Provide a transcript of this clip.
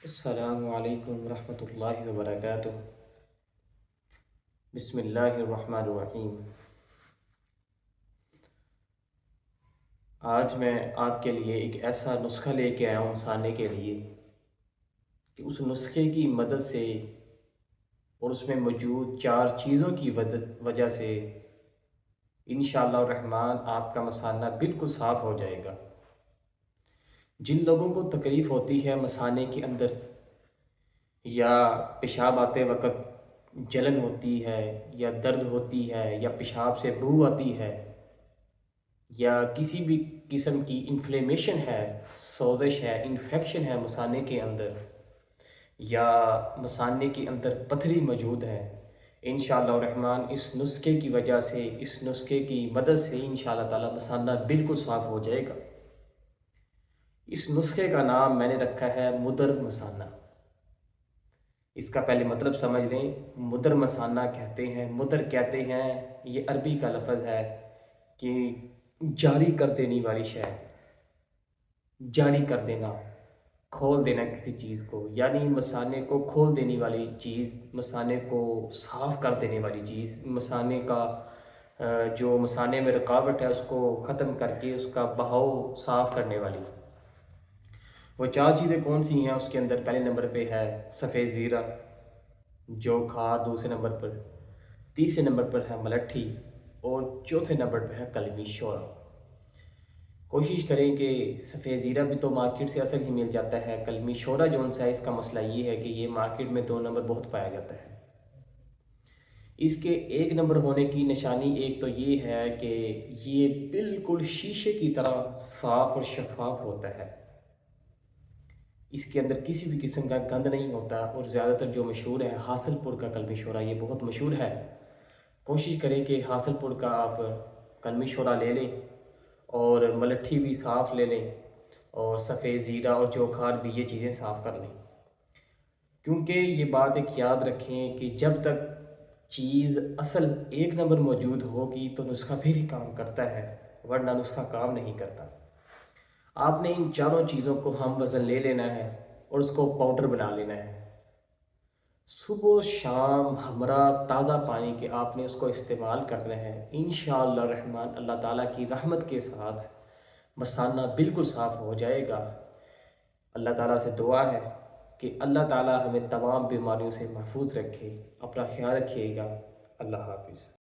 السلام علیکم ورحمۃ اللہ وبرکاتہ۔ بسم اللہ الرحمن الرحیم۔ آج میں آپ کے لیے ایک ایسا نسخہ لے کے آیا ہوں مسانے کے لیے کہ اس نسخے کی مدد سے اور اس میں موجود 4 چیزوں کی وجہ سے انشاءاللہ الرحمن آپ کا مسانہ بالکل صاف ہو جائے گا۔ جن لوگوں کو تکلیف ہوتی ہے مسانے کے اندر یا پیشاب آتے وقت جلن ہوتی ہے یا درد ہوتی ہے یا پیشاب سے بو آتی ہے یا کسی بھی قسم کی انفلیمیشن ہے، سوزش ہے، انفیکشن ہے مسانے کے اندر، یا مسانے کے اندر پتھری موجود ہے، انشاءاللہ الرحمن اس نسخے کی وجہ سے، اس نسخے کی مدد سے انشاءاللہ تعالی مسانہ بالکل صاف ہو جائے گا۔ اس نسخے کا نام میں نے رکھا ہے مدر مسانہ۔ اس کا پہلے مطلب سمجھ لیں۔ مدر مسانہ کہتے ہیں، مدر کہتے ہیں، یہ عربی کا لفظ ہے کہ جاری کر دینے والی شے، جاری کر دینا، کھول دینا کسی چیز کو، یعنی مسانے کو کھول دینے والی چیز، مسانے کو صاف کر دینے والی چیز، مسانے کا جو مسانے میں رکاوٹ ہے اس کو ختم کر کے اس کا بہاؤ صاف کرنے والی۔ وہ 4 چیزیں کون سی ہیں؟ اس کے اندر پہلے نمبر پہ ہے سفید زیرہ، جو کھاد، دوسرے نمبر پر، تیسرے نمبر پر ہے ملٹھی، اور چوتھے نمبر پہ ہے کلمی شورا۔ کوشش کریں کہ سفید زیرہ بھی تو مارکیٹ سے اصل ہی مل جاتا ہے، کلمی شورا جو ان سا اس کا مسئلہ یہ ہے کہ یہ مارکیٹ میں 2 نمبر بہت پایا جاتا ہے۔ اس کے 1 نمبر ہونے کی نشانی ایک تو یہ ہے کہ یہ بالکل شیشے کی طرح صاف اور شفاف ہوتا ہے، اس کے اندر کسی بھی قسم کا گند نہیں ہوتا، اور زیادہ تر جو مشہور ہے حاصل پور کا کلمی شورا، یہ بہت مشہور ہے۔ کوشش کریں کہ حاصل پور کا آپ کلمی شورا لے لیں، اور ملٹھی بھی صاف لے لیں، اور سفید زیرہ اور جوکھار بھی، یہ چیزیں صاف کر لیں۔ کیونکہ یہ بات ایک یاد رکھیں کہ جب تک چیز اصل 1 نمبر موجود ہوگی تو نسخہ پھر ہی کام کرتا ہے، ورنہ نسخہ کام نہیں کرتا۔ آپ نے ان 4 چیزوں کو ہم وزن لے لینا ہے اور اس کو پاؤڈر بنا لینا ہے۔ صبح و شام ہمراہ تازہ پانی کے آپ نے اس کو استعمال کرنا ہے۔ انشاءاللہ الرحمن اللہ تعالیٰ کی رحمت کے ساتھ مسانہ بالکل صاف ہو جائے گا۔ اللہ تعالیٰ سے دعا ہے کہ اللہ تعالیٰ ہمیں تمام بیماریوں سے محفوظ رکھے۔ اپنا خیال رکھیے گا۔ اللہ حافظ۔